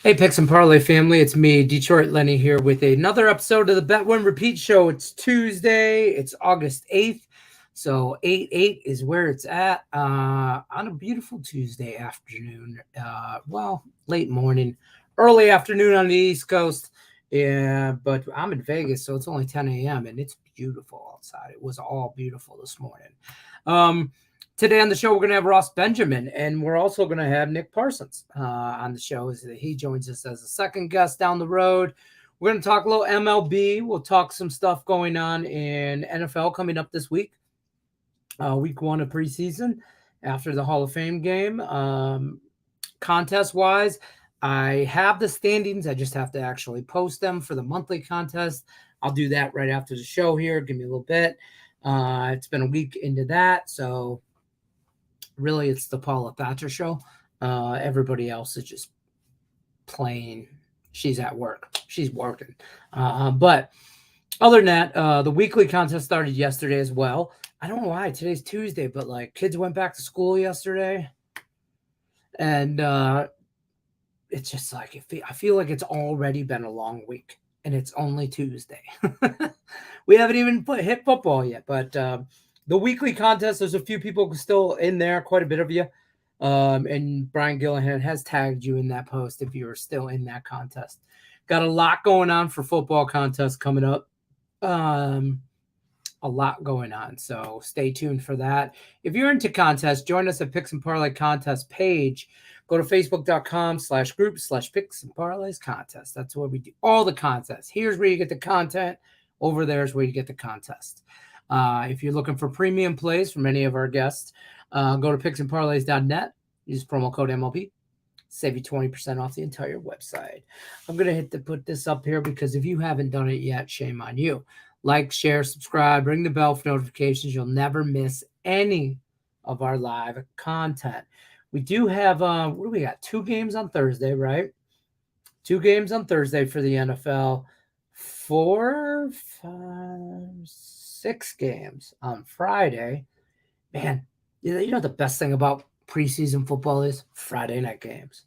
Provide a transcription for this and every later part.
Hey, Picks and Parlay family, it's me, Detroit Lenny, here with another episode of the Bet Win Repeat Show. It's Tuesday, it's August 8th, so 8-8 is where it's at on a beautiful Tuesday afternoon. Late morning, early afternoon on the East Coast. Yeah, but I'm in Vegas, so it's only 10 a.m. and it's beautiful outside. It was all beautiful this morning. Today on the show, we're going to have Ross Benjamin, and we're also going to have Nick Parsons on the show. As he joins us as a second guest down the road. We're going to talk a little MLB. We'll talk some stuff going on in NFL coming up this week. Week 1 of preseason after the Hall of Fame game. Contest-wise, I have the standings. I just have to actually post them for the monthly contest. I'll do that right after the show here. Give me a little bit. It's been a week into that, so really it's the Paula Thatcher show. Everybody else is just playing. She's at work. She's working. But other than that, the weekly contest started yesterday as well. I don't know why. Today's Tuesday, but like kids went back to school yesterday. And it's just like I feel like it's already been a long week. And it's only Tuesday. We haven't even hit football yet. But the weekly contest, there's a few people still in there, quite a bit of you. And Brian Gillihan has tagged you in that post if you are still in that contest. Got a lot going on for football contests coming up. A lot going on, so stay tuned for that. If you're into contests, join us at Picks and Parlay contest page. Go to facebook.com/group/Picks and Parlays contest. That's where we do all the contests. Here's where you get the content. Over there is where you get the contest. If you're looking for premium plays from any of our guests, go to picksandparlays.net. Use promo code MLB. Save you 20% off the entire website. I'm going to put this up here because if you haven't done it yet, shame on you. Like, share, subscribe, ring the bell for notifications. You'll never miss any of our live content. We do have, what do we got? 2 games on Thursday, right? 2 games on Thursday for the NFL. 4, 5, 6 games on Friday. Man, you know the best thing about preseason football is Friday night games.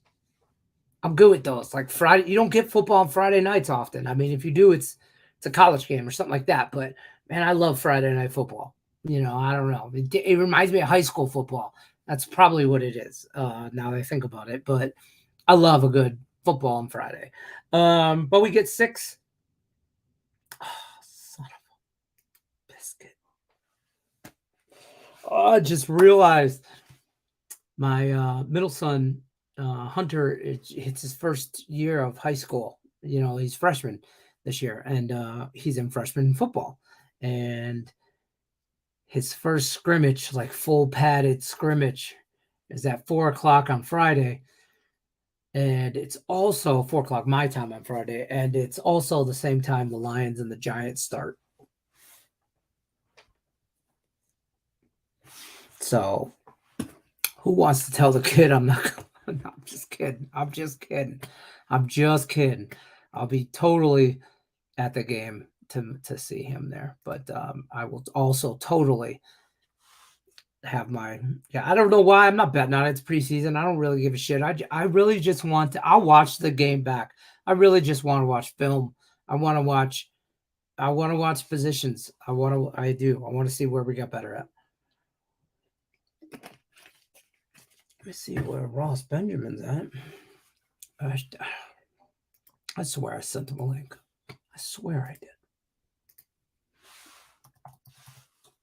I'm good with those. Like Friday, you don't get football on Friday nights often. I mean, if you do, it's a college game or something like that. But man, I love Friday night football. You know, I don't know. It reminds me of high school football. That's probably what it is. Now that I think about it, but I love a good football on Friday. But we get 6. Oh, son of a biscuit. Oh, I just realized my middle son, Hunter, it's his first year of high school. You know, he's freshman this year, and he's in freshman football. And his first scrimmage, like full padded scrimmage, is at 4:00 on Friday. And it's also 4:00 my time on Friday. And it's also the same time the Lions and the Giants start. So who wants to tell the kid I'm not going to? I'm just kidding. I'm just kidding. I'm just kidding. I'll be totally at the game to see him there. But I will also totally have my I don't know why I'm not betting on it. It's preseason. I don't really give a shit. I really just want to. I'll watch the game back. I really just want to watch film. I want to watch positions. I do. I want to see where we got better at. Let me see where Ross Benjamin's at. I swear I sent him a link. I swear I did.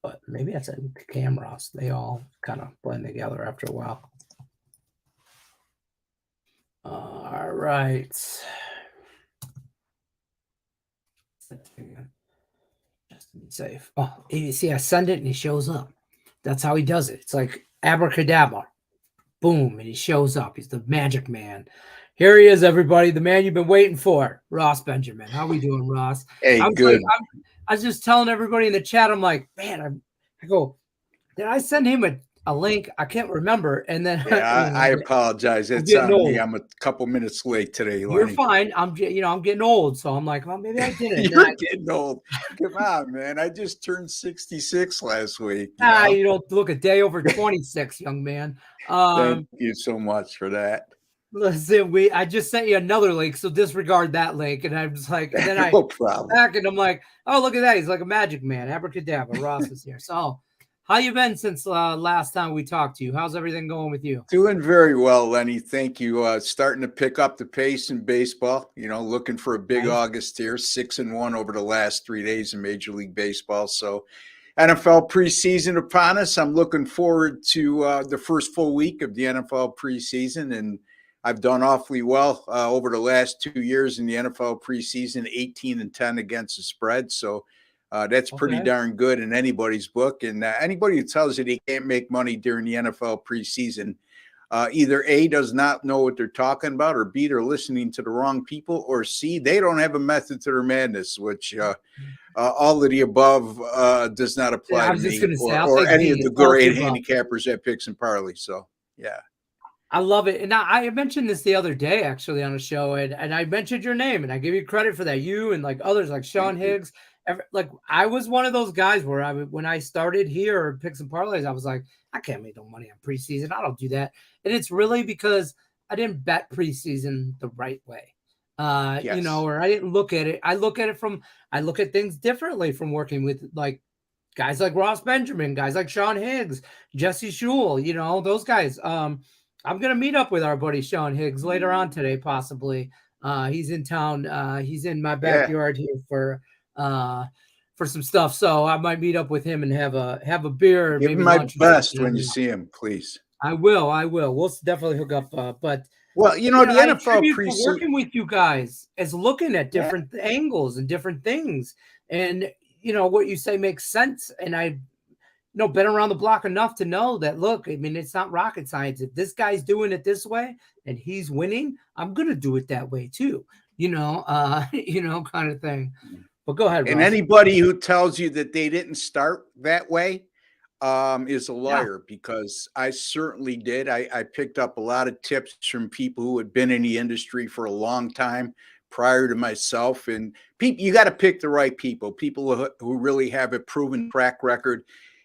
But maybe that's a cameras. They all kind of blend together after a while. All right. Just to be safe. Oh, you see, I send it and he shows up. That's how he does it. It's like abracadabra. Boom, and he shows up. He's the magic man. Here he is, everybody. The man you've been waiting for, Ross Benjamin. How we doing, Ross? Hey, good. I was just telling everybody in the chat, I'm like, man, I go, did I send him a link? I can't remember. And then I apologize. It's on me. I'm a couple minutes late today, You're Lenny. fine. I'm getting old, so I'm like, well, maybe I didn't. You're getting old. Come on, man. I just turned 66 last week. You don't look a day over 26, young man. Thank you so much for that. Listen, I just sent you another link, so disregard that link. And I'm just like, and then I No go problem. back and I'm like, oh, look at that. He's like a magic man. Abracadabra. Ross is here. So how you been since last time we talked to you? How's everything going with you? Doing very well, Lenny. Thank you. Starting to pick up the pace in baseball. Looking for a big Nice. August here. 6-1 over the last 3 days in Major League Baseball. So, NFL preseason upon us. I'm looking forward to the first full week of the NFL preseason, and I've done awfully well over the last 2 years in the NFL preseason. 18-10 against the spread. So. That's pretty Okay. darn good in anybody's book. And anybody who tells you they can't make money during the NFL preseason, either A, does not know what they're talking about, or B, they're listening to the wrong people, or C, they don't have a method to their madness, which all of the above does not Yeah, apply I to was just me gonna say, or, I'll or take any of B. the It's all of the great above. handicappers at Picks and Parlays. So, yeah. I love it. And I mentioned this the other day actually on a show, and I mentioned your name, and I give you credit for that. You and like others like Sean Thank you. Higgs. Like I was one of those guys where when I started here at Picks and Parlays, I was like, I can't make no money on preseason. I don't do that. And it's really because I didn't bet preseason the right way. Yes. Or I didn't look at it. I look at things differently from working with like guys like Ross Benjamin, guys like Sean Higgs, Jesse Shule, those guys. I'm gonna meet up with our buddy Sean Higgs later on today, possibly. He's in town. He's in my Yeah. backyard here for some stuff. So I might meet up with him and have a beer, Give him maybe my lunch or best something. I when don't you know. see him, please. I will. I will. We'll definitely hook up. But Well, yeah, the I NFL attribute to preseason. working with you guys as looking at Yeah. different angles and different things. And what you say makes sense. And I been around the block enough to know that, look, I mean, it's not rocket science. If this guy's doing it this way and he's winning, I'm going to do it that way too, kind of thing. But go ahead, And Ross. anybody who tells you that they didn't start that way is a Yeah. liar, because I certainly did. I picked up a lot of tips from people who had been in the industry for a long time prior to myself. And people, you got to pick the right people who really have a proven track record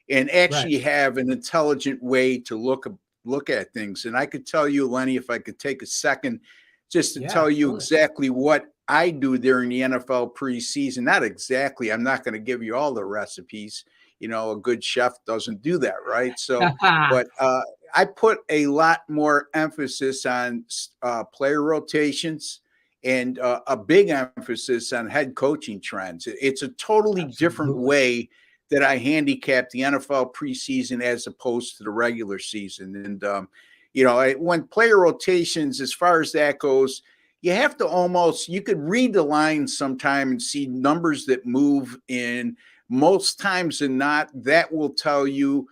and Right. actually have an intelligent way to look at things. And I could tell you, Lenny, if I could take a second just to Yeah, tell you absolutely. exactly what I do during the NFL preseason. Not exactly. I'm not going to give you all the recipes. A good chef doesn't do that, right? So, but I put a lot more emphasis on player rotations and a big emphasis on head coaching trends. It's a totally different Absolutely. way that I handicap the NFL preseason as opposed to the regular season. And, when player rotations, as far as that goes, you have to you could read the lines sometime and see numbers that move in. Most times than not, that will tell you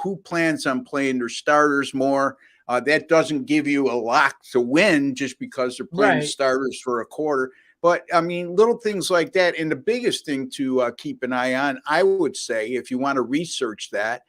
who plans on playing their starters more. That doesn't give you a lock to win just because they're playing the Right. starters for a quarter. But I mean, little things like that. And the biggest thing to keep an eye on, I would say, if you want to research that,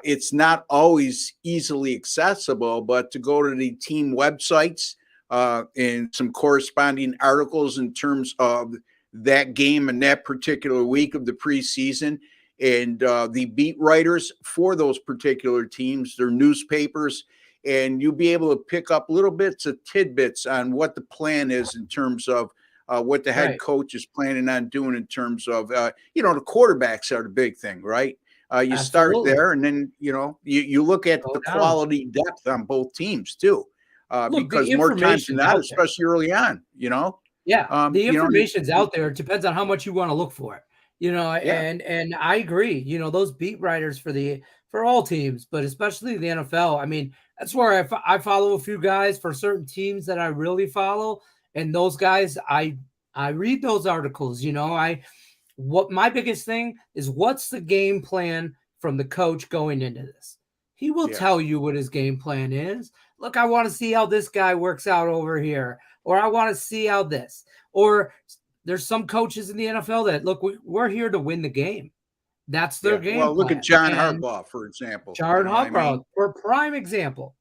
it's not always easily accessible, but to go to the team websites and some corresponding articles in terms of that game and that particular week of the preseason, and the beat writers for those particular teams, their newspapers, and you'll be able to pick up little bits of tidbits on what the plan is in terms of what the head Right. coach is planning on doing in terms of, the quarterbacks are the big thing, right? You start Absolutely. there, and then, you look at Go the down. quality depth on both teams too. Look, the Because more times than information's not, out there. especially early on, Yeah, the you, information's out there. It depends on how much you want to look for it. yeah, And I agree. Those beat writers for all teams, but especially the NFL. I mean, that's where I follow a few guys for certain teams that I really follow, and those guys I read those articles. What my biggest thing is, what's the game plan from the coach going into this? He will yeah, tell you what his game plan is. Look, I want to see how this guy works out over here, or I want to see how this, or there's some coaches in the NFL that look, we're here to win the game. That's their yeah. game Well, look at plan. John And Harbaugh, for example. You Jared know what I Harbaugh, mean? for prime example.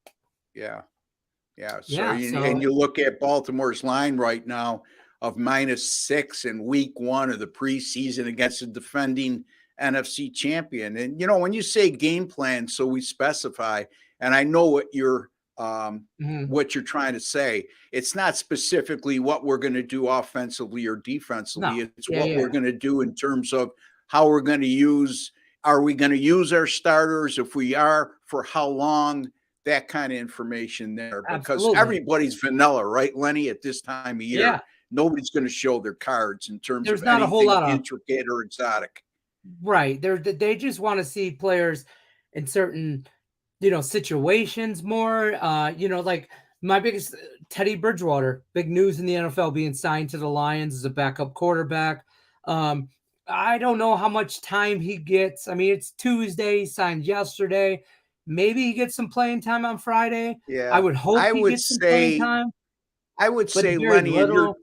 Yeah, yeah. So, Yeah. and So you look at Baltimore's line right now of -6 in week 1 of the preseason against the defending NFC champion. And, when you say game plan, so we specify, and I know what you're Mhm. what you're trying to say. It's not specifically what we're going to do offensively or defensively. No. It's Yeah, what we're yeah. going to do in terms of how we're going to use. Are we going to use our starters? If we are, for how long? That kind of information there, because Absolutely. everybody's vanilla, right, Lenny? At this time of year, Yeah. nobody's going to show their cards in terms There's of not a whole anything lot of intricate or exotic. right. They just want to see players in certain, situations more. Like my biggest Teddy Bridgewater, big news in the NFL being signed to the Lions as a backup quarterback. Um, I don't know how much time he gets. I mean, it's Tuesday, he signed yesterday. Maybe he gets some playing time on Friday. I Yeah, would hope I he would gets some playing say time, I would but say, very Lenny, and little.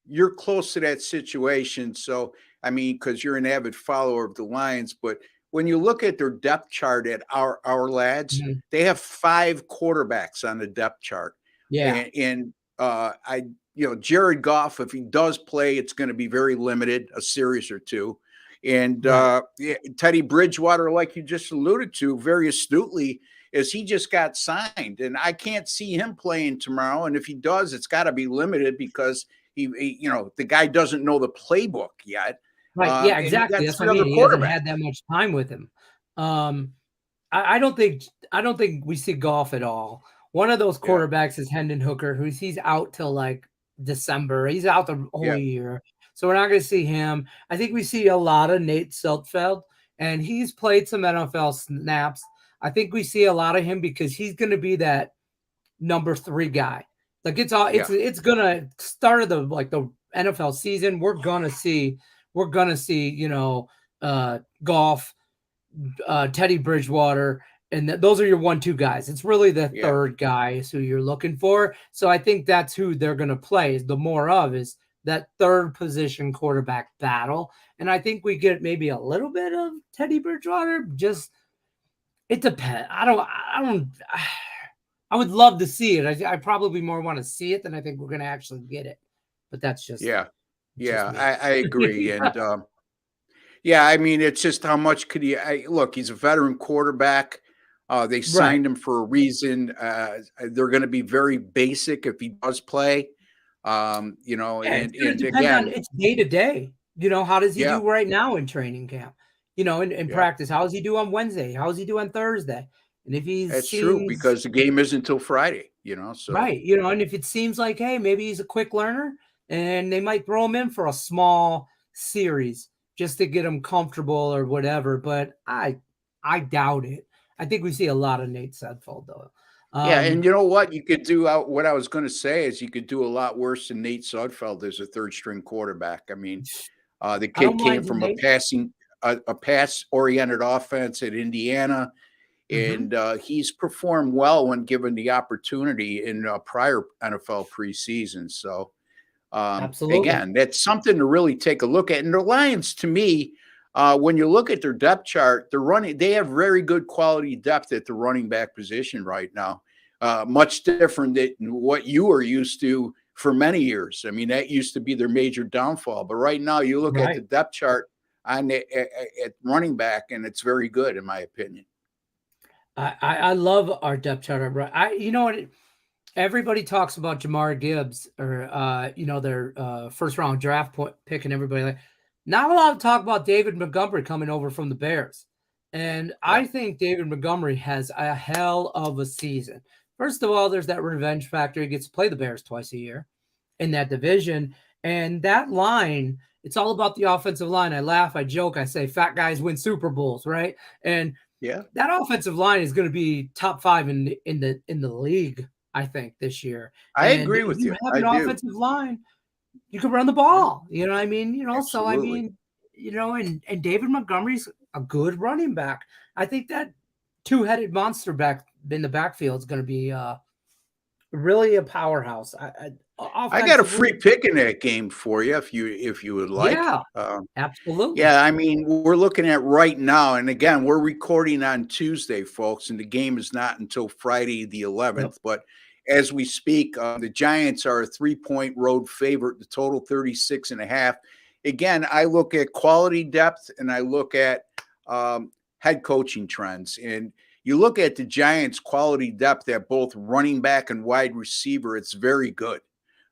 you're close to that situation. So, I mean, because you're an avid follower of the Lions, but when you look at their depth chart at our lads, Mhm. they have 5 quarterbacks on the depth chart. Yeah. And Jared Goff, if he does play, it's going to be very limited, a series or two. And Right. yeah, Teddy Bridgewater, like you just alluded to very astutely, is he just got signed, and I can't see him playing tomorrow. And if he does, it's got to be limited because the guy doesn't know the playbook yet. Right. Yeah, And you got exactly. That's what 3 I other mean. He hasn't quarterbacks. had that much time with him. Um, I don't think we see golf at all. One of those Yeah, quarterbacks is Hendon Hooker, he's out till like December. He's out the whole yeah, year. So we're not going to see him. I think we see a lot of Nate Sudfeld, and he's played some NFL snaps. I think we see a lot of him because he's going to be that number 3 guy. Like yeah, it's gonna start of the NFL season. We're gonna see golf, Teddy Bridgewater, and those are your 1-2 guys. It's really the yeah. third guy is who you're looking for. So I think that's who they're gonna play. The more of is that third position quarterback battle, and I think we get maybe a little bit of Teddy Bridgewater. Just it depends. I don't. I would love to see it. I probably more want to see it than I think we're going to actually get it. But that's just Yeah. just Yeah, me. I agree. And yeah, I mean, it's just how much could he look, he's a veteran quarterback. They Right. signed him for a reason. They're going to be very basic if he does play. Yeah, it's And going to depend on again, it's day to day. How does he yeah, do right now in training camp? In yeah, practice, how does he do on Wednesday? How does he do on Thursday? And if he that's true seems because the game isn't until Friday, so right, and if it seems like, hey, maybe he's a quick learner, and they might throw him in for a small series just to get him comfortable or whatever. But I doubt it. I think we see a lot of Nate Sudfeld though. yeah. And Um, you know what? You could do what I was going to say is you could do a lot worse than Nate Sudfeld as a third string quarterback. I mean, the I kid don't came mind from a Nate. pass oriented offense at Indiana. Mhm. And he's performed well when given the opportunity in prior NFL preseasons. So Absolutely. again, that's something to really take a look at. And the Lions, to me, when you look at their depth chart, they have very good quality depth at the running back position right now. Much different than what you were used to for many years. I mean, that used to be their major downfall. But right now, you look at the Right. depth chart at running back, and it's very good, in my opinion. I love our depth chart. Right. You know what? Everybody talks about Jamar Gibbs or their first round pick and everybody like not a lot of talk about David Montgomery coming over from the Bears. And Yeah. I think David Montgomery has a hell of a season. First of all, there's that revenge factor. He gets to play the Bears twice a year in that division. And that line, it's all about the offensive line. I laugh, I joke, I say fat guys win Super Bowls, right? And Yeah. that offensive line is going to be top 5 in the league, I think, this year. I And agree if with you you. have I an do. offensive line, you can run the Yeah, ball. You know what I mean? So I absolutely. mean, and David Montgomery's a good running back. I think that two-headed monster back in the backfield is going to be really a powerhouse. I got a Offensively, free pick in that game for you if you would like. yeah, absolutely. Yeah, I mean, we're looking at right now, and again, we're recording on Tuesday, folks, and the game is not until Friday the Yep. 11th. But as we speak, the Giants are a 3-point road favorite, the total 36.5. Again, I look at quality depth and I look at head coaching trends. And, you look at the Giants' quality depth at both running back and wide receiver, it's very good.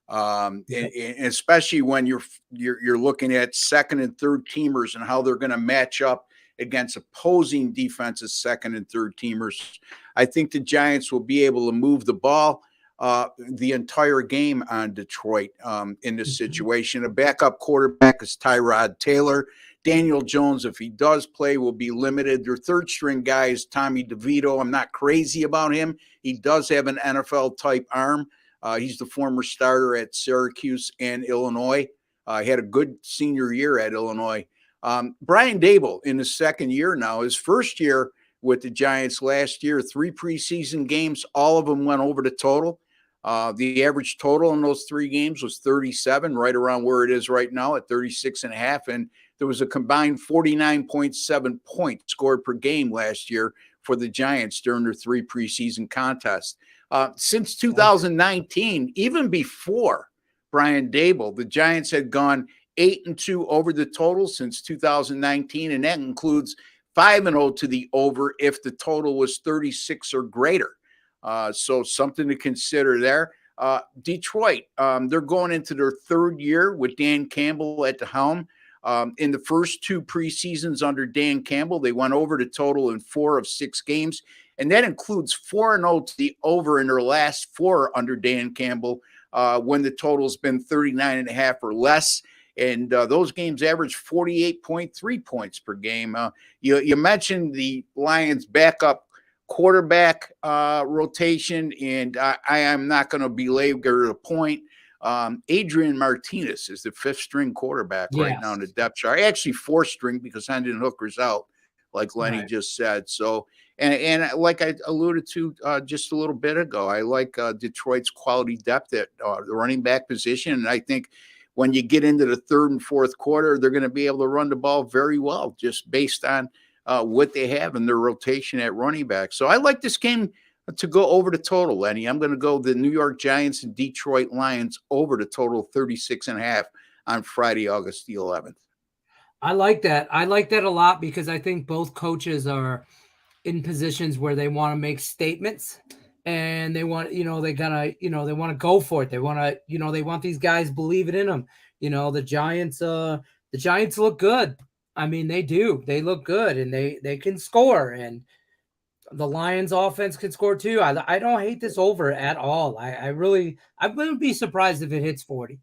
And especially when you're looking at second and third teamers and how they're going to match up against opposing defenses, second and third teamers. I think the Giants will be able to move the ball the entire game on Detroit in this situation. A backup quarterback is Tyrod Taylor. Daniel Jones, if he does play, will be limited. Their third string guy is Tommy DeVito. I'm not crazy about him. He does have an NFL type arm. He's the former starter at Syracuse and Illinois. He had a good senior year at Illinois. Brian Daboll in his second year now, his first year with the Giants last year, 3 preseason games, all of them went over the total. The average total in those 3 games was 37, right around where it is right now at 36.5. And there was a combined 49.7 points scored per game last year for the Giants during their 3 preseason contests. Since 2019, even before Brian Daboll, the Giants had gone 8-2 over the total since 2019, and that includes 5-0 to the over if the total was 36 or greater. So something to consider there. Detroit, they're going into their 3rd year with Dan Campbell at the helm. In the first 2 preseasons under Dan Campbell, they went over the total in 4 of 6 games. And that includes 4-0 to the over in their last 4 under Dan Campbell when the total's been 39.5 or less. And those games average 48.3 points per game. You mentioned the Lions' backup quarterback rotation, and I am not going to belabor the point. Adrian Martinez is the 5th string quarterback right now in the depth chart. Actually 4th string because Hendon Hooker's out, like Lenny just said. So, and like I alluded to just a little bit ago, I like Detroit's quality depth at the running back position. And I think when you get into the 3rd and 4th quarter, they're going to be able to run the ball very well just based on what they have in their rotation at running back. So I like this game to go over the total, Lenny. I'm going to go the New York Giants and Detroit Lions over the total 36.5 on Friday, August the 11th. I like that. I like that a lot because I think both coaches are in positions where they want to make statements and they want, they gotta, they want to go for it. They want to, they want these guys believing in them. The Giants look good. I mean, they do. They look good and they can score, and the Lions offense can score too. I don't hate this over at all. I wouldn't be surprised if it hits 40.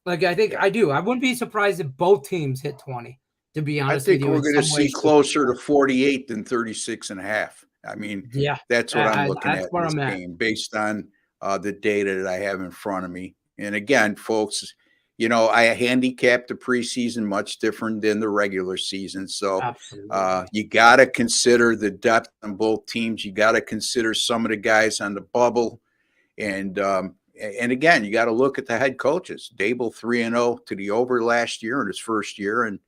Like, I think I do. I wouldn't be surprised if both teams hit 20, to be honest with you. I think we're going to see closer to 48 than 36.5. I mean, that's what I'm looking at in this game based on the data that I have in front of me. And again, folks, I handicap the preseason much different than the regular season. So you got to consider the depth on both teams. You got to consider some of the guys on the bubble. And again, you got to look at the head coaches. Daboll 3-0 to the over last year in his first year, and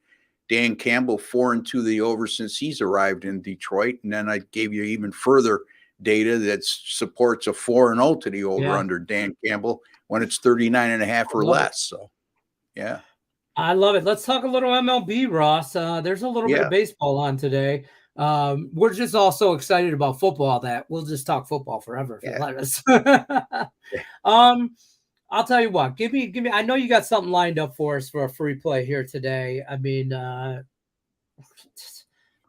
Dan Campbell 4-2 to the over since he's arrived in Detroit. And then I gave you even further data that supports a 4-0 to the over under Dan Campbell when it's 39.5 or less. So, yeah. I love it. Let's talk a little MLB, Ross. There's a little bit of baseball on today. We're just all so excited about football that we'll just talk football forever if you let us. I'll tell you what, give me. I know you got something lined up for us for a free play here today. I mean, I'm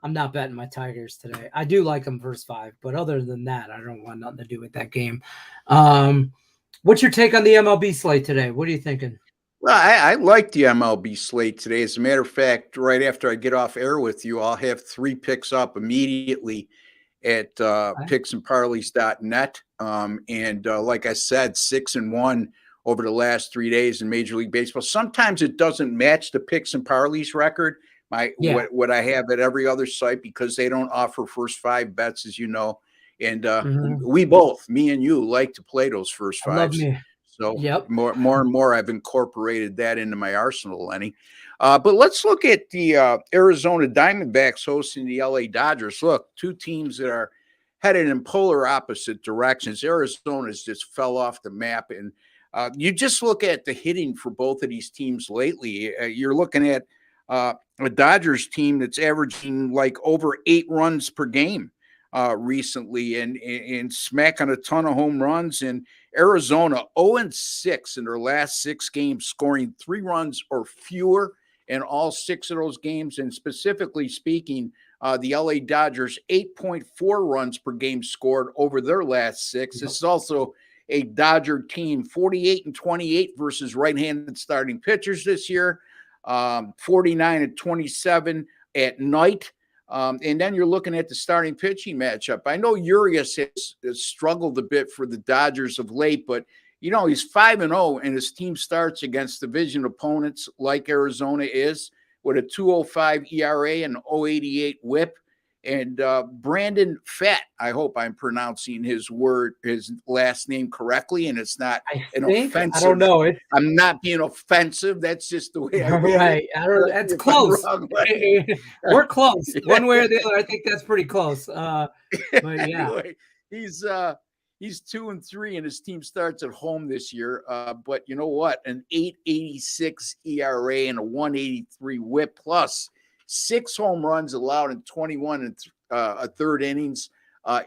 not betting my Tigers today. I do like them first 5, but other than that, I don't want nothing to do with that game. What's your take on the MLB slate today? What are you thinking? Well, I like the MLB slate today. As a matter of fact, right after I get off air with you, I'll have 3 picks up immediately at picksandparlays.net. And like I said, 6-1 over the last 3 days in Major League Baseball. Sometimes it doesn't match the Picks and Parlays record, what I have at every other site, because they don't offer first 5 bets, as you know. And we both, me and you, like to play those first 5s. So more and more, I've incorporated that into my arsenal, Lenny. But let's look at the Arizona Diamondbacks hosting the LA Dodgers. Look, 2 teams that are headed in polar opposite directions. Arizona's just fell off the map. And you just look at the hitting for both of these teams lately. You're looking at a Dodgers team that's averaging like over 8 runs per game. recently and smacking a ton of home runs. And Arizona 0-6 in their last 6 games, scoring 3 runs or fewer in all 6 of those games. And specifically speaking, the LA Dodgers 8.4 runs per game scored over their last 6. This is also a Dodger team 48-28 versus right-handed starting pitchers this year, 49-27 at night. And then you're looking at the starting pitching matchup. I know Urias has struggled a bit for the Dodgers of late, but he's 5-0, and his team starts against division opponents like Arizona is, with a 2.05 ERA and 0.88 WHIP. And Brandon Pfaadt, I hope I'm pronouncing his last name correctly, and it's not offensive. I don't know. I'm not being offensive. That's just the way I read it. That's close. We're close. One way or the other. I think that's pretty close. But yeah, anyway, he's 2-3, and his team starts at home this year. But you know what? An 8.86 ERA and a 1.83 WHIP, plus 6 home runs allowed in 21 and a third innings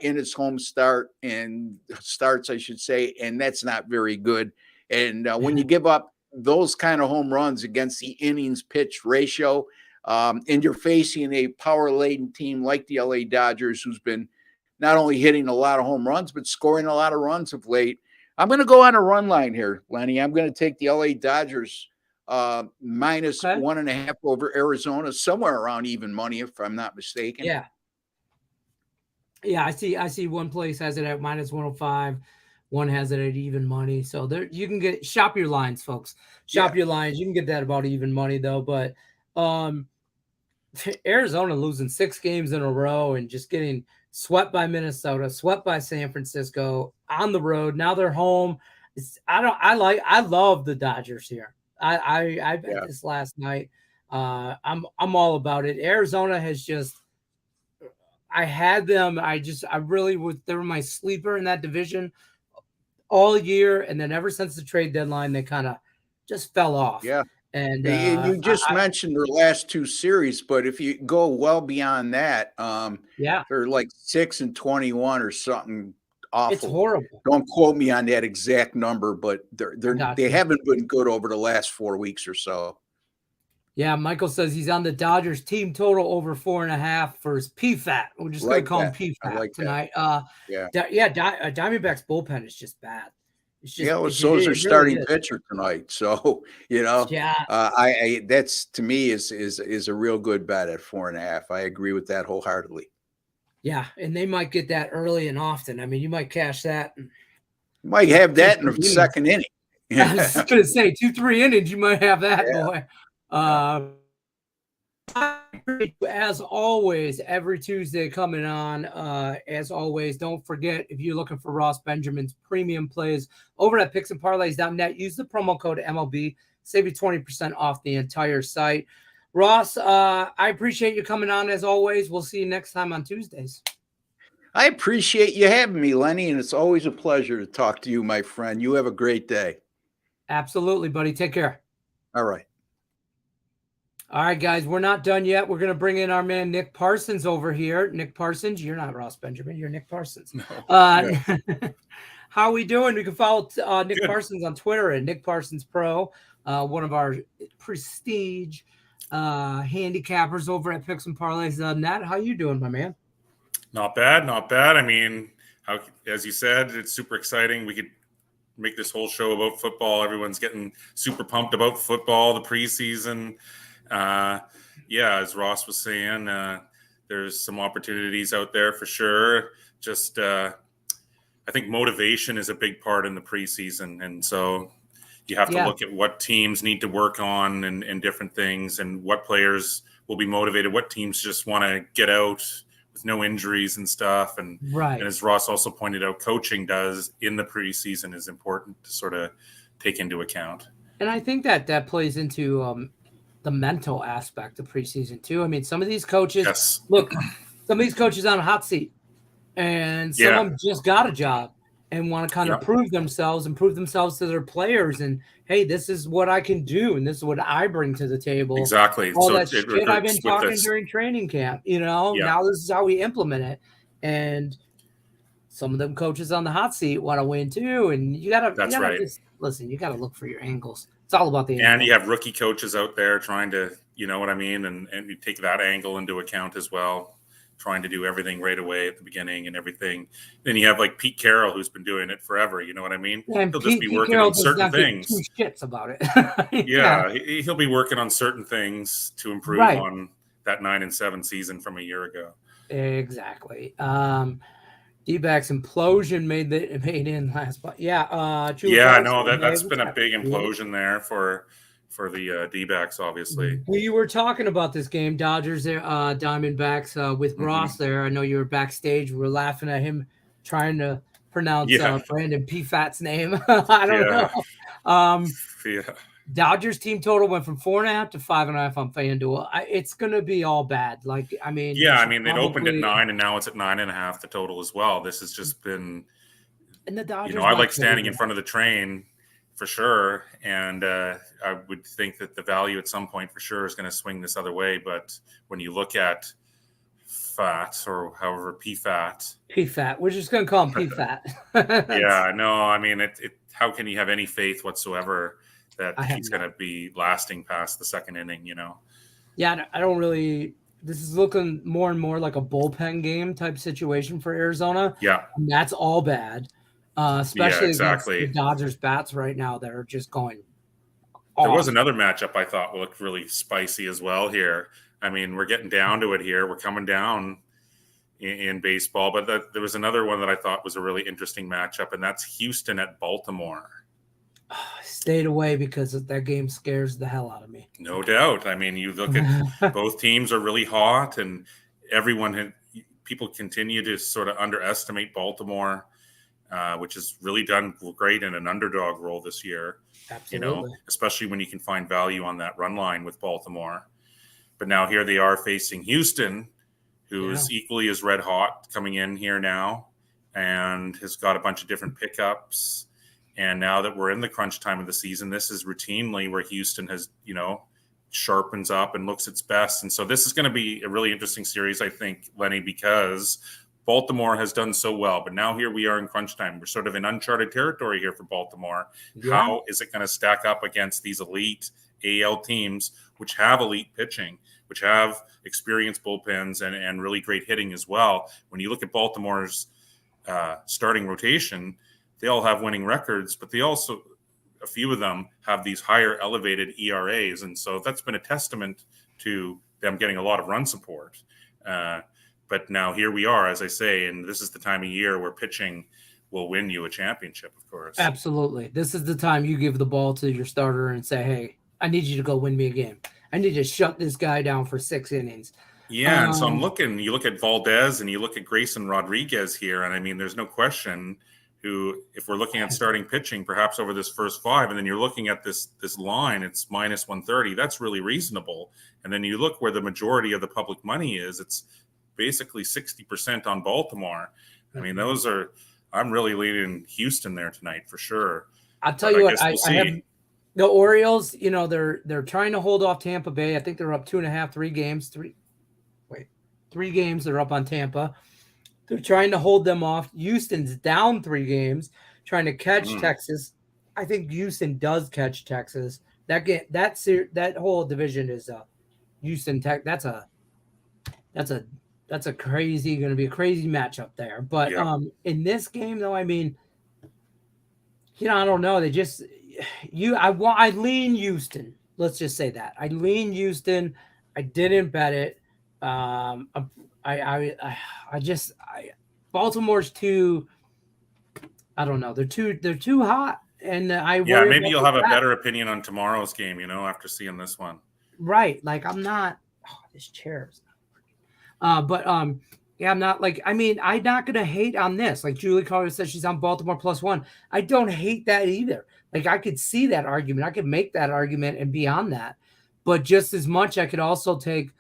in his home starts, I should say, and that's not very good. And when you give up those kind of home runs against the innings pitched ratio, and you're facing a power-laden team like the LA Dodgers, who's been not only hitting a lot of home runs, but scoring a lot of runs of late, I'm going to go on a run line here, Lenny. I'm going to take the LA Dodgers minus 1.5 over Arizona, somewhere around even money, if I'm not mistaken. Yeah. I see one place has it at minus 105, one has it at even money. So there you can shop your lines, folks. Shop your lines. You can get that about even money though. But Arizona losing 6 games in a row and just getting swept by Minnesota, swept by San Francisco on the road. Now they're home. I love the Dodgers here. I bet this last night. I'm all about it. Arizona has just, I had them. They were my sleeper in that division all year. And then ever since the trade deadline, they kind of just fell off. Yeah. And you just mentioned their last 2 series, but if you go well beyond that, they're like 6-21 or something. Awful. It's horrible. Don't quote me on that exact number, but they haven't been good over the last 4 weeks or so. Yeah, Michael says he's on the Dodgers team total over 4.5 for his PFAT. We're just going to call him PFAT tonight. Diamondbacks bullpen is just bad. It's just, so is their starting pitcher tonight. So that's, to me, is a real good bet at 4.5. I agree with that wholeheartedly. Yeah, and they might get that early and often. I mean, you might cash that. You might have that in the second inning. I was going to say 2-3 innings, you might have that, boy. As always, every Tuesday coming on. As always, don't forget, if you're looking for Ross Benjamin's premium plays over at picksandparlays.net, use the promo code MLB, save you 20% off the entire site. Ross, I appreciate you coming on as always. We'll see you next time on Tuesdays. I appreciate you having me, Lenny, and it's always a pleasure to talk to you, my friend. You have a great day. Absolutely, buddy. Take care. All right. All right, guys, we're not done yet. We're going to bring in our man Nick Parsons over here. Nick Parsons, you're not Ross Benjamin. You're Nick Parsons. No. How are we doing? You can follow Nick Parsons on Twitter at Nick Parsons Pro, one of our prestige handicappers over at picksandparlays.net. How you doing, my man? Not bad. I mean, as you said, it's super exciting. We could make this whole show about football. Everyone's getting super pumped about football, the preseason. As Ross was saying, there's some opportunities out there for sure. Just, I think motivation is a big part in the preseason. And so you have to look at what teams need to work on and different things, and what players will be motivated, what teams just want to get out with no injuries and stuff. And as Ross also pointed out, coaching does in the preseason is important to sort of take into account. And I think that plays into the mental aspect of preseason too. I mean, some of these coaches, some of these coaches on a hot seat, and some of them just got a job and want to kind of prove themselves to their players. And hey, this is what I can do, and this is what I bring to the table. Exactly. All that shit I've been talking during training camp. Now this is how we implement it. and some of them coaches on the hot seat want to win too. And you gotta right. just listen. You gotta look for your angles. It's all about the And angles. you have rookie coaches out there trying to, you know what I mean, and you take that angle into account as well, trying to do everything right away at the beginning and everything. Then you have like Pete Carroll, who's been doing it forever. You know what I mean? And He'll just be Pete working Carroll on does certain not give things. two shits about it. Yeah, he'll be working on certain things to improve Right. on that 9-7 season from a year ago. Exactly. D-backs implosion made in last, but Julie Yeah, Collins, no, hey, that's what's been a up? big implosion there for the D-backs, obviously. We were talking about this game, Dodgers, Diamondbacks, with Ross there. I know you were backstage. We were laughing at him trying to pronounce Brandon Pfat's name. I don't know. Yeah. Dodgers team total went from 4.5 to 5.5 on FanDuel. It's gonna be all bad. Like, I mean, it opened at 9 and now it's at 9.5 the total as well. This has just been, and the Dodgers. I like standing in front of the train for sure, and I would think that the value at some point for sure is going to swing this other way. But when you look at FAT or however PFAT, we're just gonna call him PFAT. Yeah, no, I mean, how can you have any faith whatsoever that he's going to be lasting past the second inning, you know? Yeah, I don't really. This is looking more and more like a bullpen game type situation for Arizona. Yeah. And that's all bad, especially against exactly. the Dodgers bats right now that are just going off. There was another matchup I thought looked really spicy as well here. I mean, we're getting down to it here. We're coming down in baseball, but there was another one that I thought was a really interesting matchup, and that's Houston at Baltimore. I stayed away because that game scares the hell out of me. No doubt. I mean, you look at both teams are really hot, and people continue to sort of underestimate Baltimore, which has really done great in an underdog role this year. Absolutely. Especially when you can find value on that run line with Baltimore. But now here they are facing Houston, who is equally as red hot coming in here now and has got a bunch of different pickups. And now that we're in the crunch time of the season, this is routinely where Houston has, sharpens up and looks its best. And so this is going to be a really interesting series, I think, Lenny, because Baltimore has done so well. But now here we are in crunch time. We're sort of in uncharted territory here for Baltimore. Yeah. How is it going to stack up against these elite AL teams, which have elite pitching, which have experienced bullpens and really great hitting as well? When you look at Baltimore's starting rotation, they all have winning records, but they also, a few of them have these higher elevated ERAs. And so that's been a testament to them getting a lot of run support. But now here we are, as I say, and this is the time of year where pitching will win you a championship, of course. Absolutely. This is the time you give the ball to your starter and say, hey, I need you to go win me a game. I need to shut this guy down for 6 innings. Yeah, and so you look at Valdez and you look at Grayson Rodriguez here, and I mean, there's no question who, if we're looking at starting pitching, perhaps over this first 5, and then you're looking at this line, it's minus 130. That's really reasonable. And then you look where the majority of the public money is, it's basically 60% on Baltimore. I mean, I'm really leaning Houston there tonight for sure. I'll tell you what, I have the Orioles, they're trying to hold off Tampa Bay. I think they're up 2.5, 3 games. 3 games they're up on Tampa. They're trying to hold them off. Houston's down 3 games, trying to catch Texas. I think Houston does catch Texas. That whole division is Houston Tech. That's a crazy, going to be a crazy matchup there. But in this game, though, I mean, I don't know. They just I lean Houston. Let's just say that I lean Houston. I didn't bet it. Baltimore's too. I don't know. They're too hot, and maybe you'll have a better opinion on tomorrow's game. After seeing this one, right? Like I'm not. Oh, this chair is not working. I'm not like. I mean, I'm not gonna hate on this. Like Julie Carter said, she's on Baltimore +1. I don't hate that either. Like I could see that argument. I could make that argument and be on that, but just as much, I could also take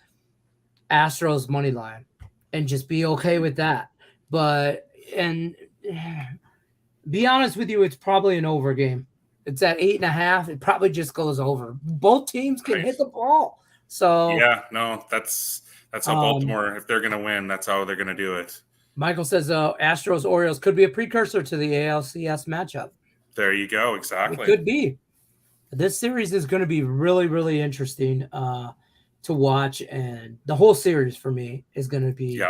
Astros money line and just be okay with that. But be honest with you, it's probably an over game. It's at 8.5. It probably just goes over. Both teams can hit the ball. So that's how Baltimore, if they're going to win, that's how they're going to do it. Michael says Astros Orioles could be a precursor to the ALCS matchup. There you go. It Exactly. could be. This series is going to be really, really interesting to watch, and the whole series for me is going to be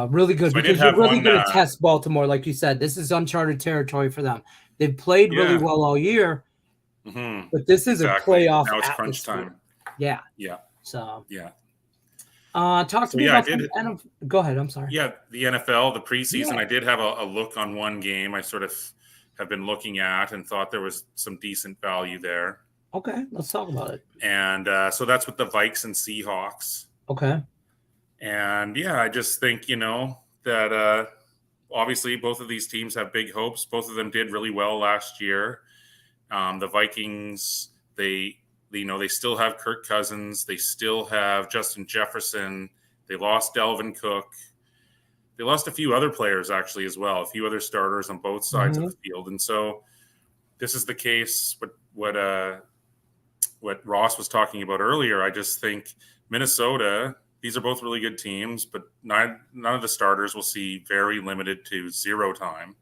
really good because you're really going to test Baltimore, like you said. This is uncharted territory for them. They've played really well all year, but this is a playoff now it's atmosphere. crunch time. Yeah. So talk to me about go ahead. I'm sorry. Yeah, the NFL, the preseason. I did have a look on one game. I sort of have been looking at and thought there was some decent value there. Okay, let's talk about it. And so that's with the Vikes and Seahawks. Okay. And I just think, that obviously both of these teams have big hopes. Both of them did really well last year. The Vikings, they still have Kirk Cousins. They still have Justin Jefferson. They lost Dalvin Cook. They lost a few other players actually as well, a few other starters on both sides of the field. And so this is the case. What Ross was talking about earlier, I just think Minnesota, these are both really good teams, but none of the starters will see very limited to zero time.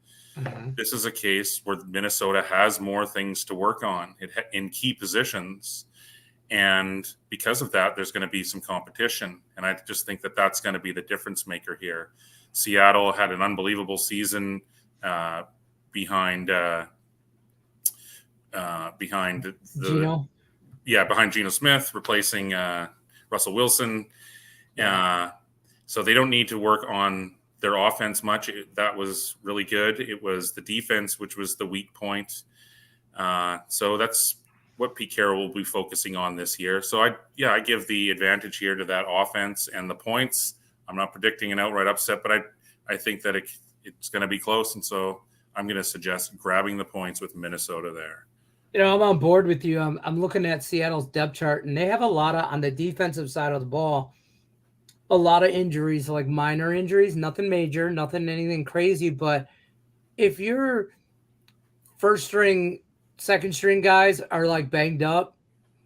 This is a case where Minnesota has more things to work on in key positions. And because of that, there's going to be some competition. And I just think that that's going to be the difference maker here. Seattle had an unbelievable season behind Geno? Behind Geno Smith, replacing Russell Wilson. So they don't need to work on their offense much. That was really good. It was the defense, which was the weak point. So that's what Pete Carroll will be focusing on this year. So I give the advantage here to that offense and the points. I'm not predicting an outright upset, but I think that it's going to be close. And so I'm going to suggest grabbing the points with Minnesota there. I'm on board with you. I'm looking at Seattle's depth chart, and they have a lot on the defensive side of the ball, a lot of injuries, like minor injuries, nothing major, anything crazy. But if your first string, second string guys are like banged up,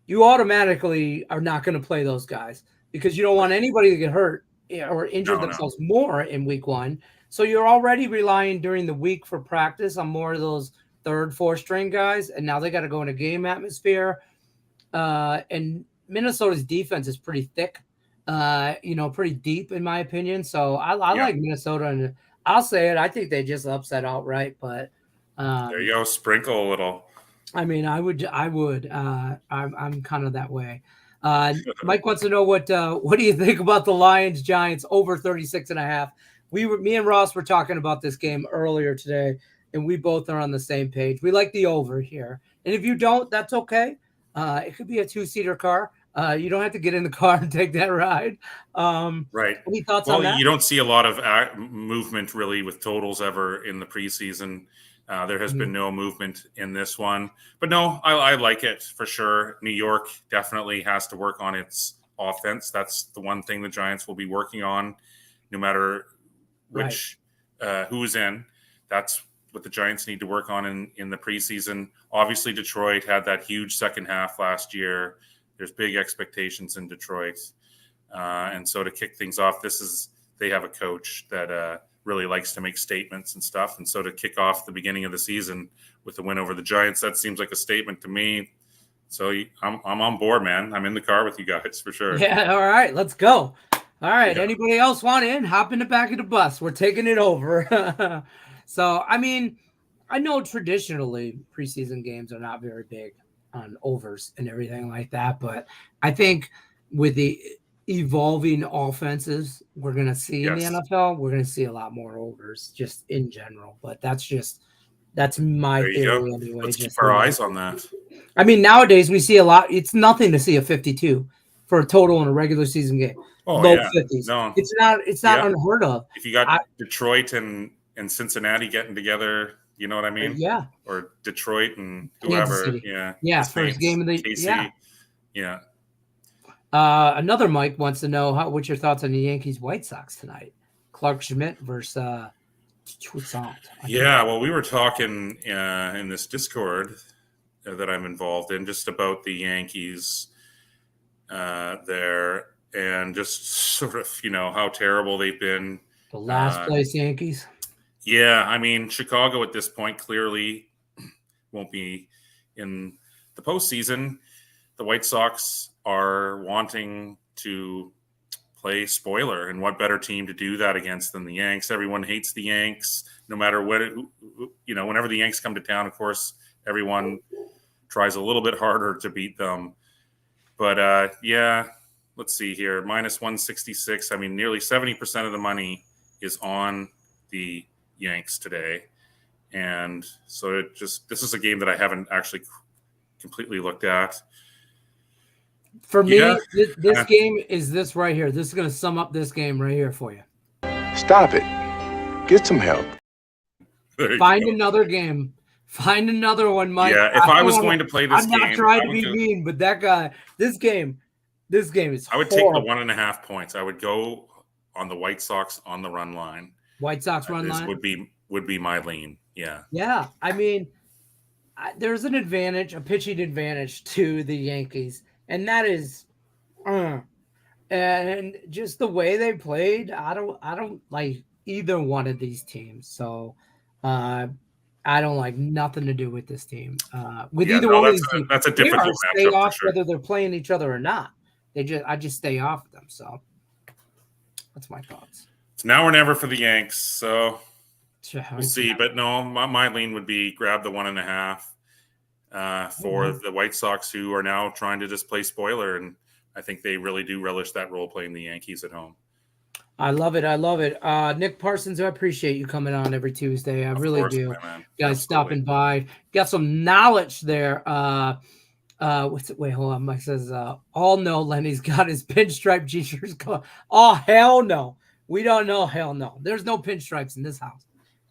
you automatically are not going to play those guys because you don't want anybody to get hurt or injure themselves more in week one. So you're already relying during the week for practice on more of those third, fourth string guys. And now they got to go in a game atmosphere. And Minnesota's defense is pretty thick, pretty deep in my opinion. So I like Minnesota, and I'll say it. I think they just upset outright, but there you go. Sprinkle a little. I mean, I would. I'm kind of that way. Mike wants to know what do you think about the Lions Giants over 36.5? Me and Ross were talking about this game earlier today, and we both are on the same page. We like the over here, and if you don't, that's okay. It could be a 2-seater car. You don't have to get in the car and take that ride. Right. Any thoughts on that? You don't see a lot of movement really with totals ever in the preseason. There has been no movement in this one. But no, I like it for sure. New York definitely has to work on its offense. That's the one thing the Giants will be working on, no matter which who's in. That's what the Giants need to work on in the preseason. Obviously, Detroit had that huge second half last year. There's big expectations in Detroit. And so to kick things off, they have a coach that really likes to make statements and stuff. And so to kick off the beginning of the season with the win over the Giants, that seems like a statement to me. So I'm on board, man. I'm in the car with you guys for sure. Yeah. All right. Let's go. All right. Yeah. Anybody else want in? Hop in the back of the bus. We're taking it over. So, I mean, I know traditionally preseason games are not very big on overs and everything like that. But I think with the evolving offenses we're going to see in the NFL, we're going to see a lot more overs just in general. But that's my theory anyway. Let's keep our eyes on that. I mean, nowadays we see a lot. It's nothing to see a 52 for a total in a regular season game. Low 50s. No. It's not unheard of. If you got Detroit and Cincinnati getting together, you know what I mean? Yeah. Or Detroit and whoever. Yeah. First game of the KC. Yeah. Another Mike wants to know what's your thoughts on the Yankees White Sox tonight? Clark Schmidt versus Toussaint. Yeah, well, we were talking in this Discord that I'm involved in just about the Yankees there and just sort of, how terrible they've been The last place Yankees. Yeah, I mean, Chicago at this point clearly won't be in the postseason. The White Sox are wanting to play spoiler, and what better team to do that against than the Yanks? Everyone hates the Yanks, no matter what. Whenever the Yanks come to town, of course, everyone tries a little bit harder to beat them. But yeah, let's see here, minus 166. I mean, nearly 70% of the money is on the Yanks today, and so this is a game that I haven't actually completely looked at. For me, this game is this right here. This is going to sum up this game right here for you. Stop it. Get some help. Find another game. Find another one, Mike. Yeah, if I was going to play this game, I'm not trying to be mean, but that guy, this game is I would horrible. take the 1.5 points. I would go on the White Sox on the run line. White Sox run line would be my lean. Yeah. Yeah, I mean, there's an advantage, a pitching advantage to the Yankees, and that is, and just the way they played. I don't like either one of these teams. So, I don't like nothing to do with this team. Either one of these teams, that's a difficult stay matchup off for sure. whether they're playing each other or not. I just stay off of them. So that's my thoughts. It's now or never for the Yanks. So we'll see. Yeah. But no, my lean would be grab the 1.5 for the White Sox, who are now trying to just play spoiler, and I think they really do relish that role playing the Yankees at home. I love it. Nick Parsons, I appreciate you coming on every Tuesday. I really do. Man. Guys stopping by. Got some knowledge there. What's it? Wait, hold on. Mike says, all no, Lenny's got his pinstripe G-shirts. Oh, hell no. We don't know. Hell no. There's no pinstripes in this house.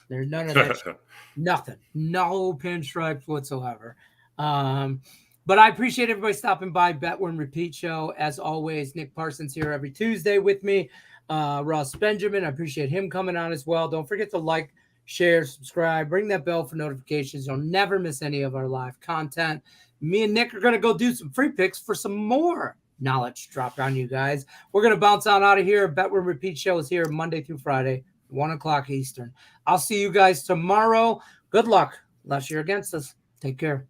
There's none of that shit. Nothing. No pinstripes whatsoever. But I appreciate everybody stopping by. Bet Win Repeat Show. As always, Nick Parsons here every Tuesday with me. Ross Benjamin, I appreciate him coming on as well. Don't forget to like, share, subscribe, ring that bell for notifications. You'll never miss any of our live content. Me and Nick are going to go do some free picks for some more knowledge dropped on you guys. We're going to bounce on out of here. Bet Win Repeat Show is here Monday through Friday, 1 o'clock Eastern. I'll see you guys tomorrow. Good luck, unless you're against us. Take care.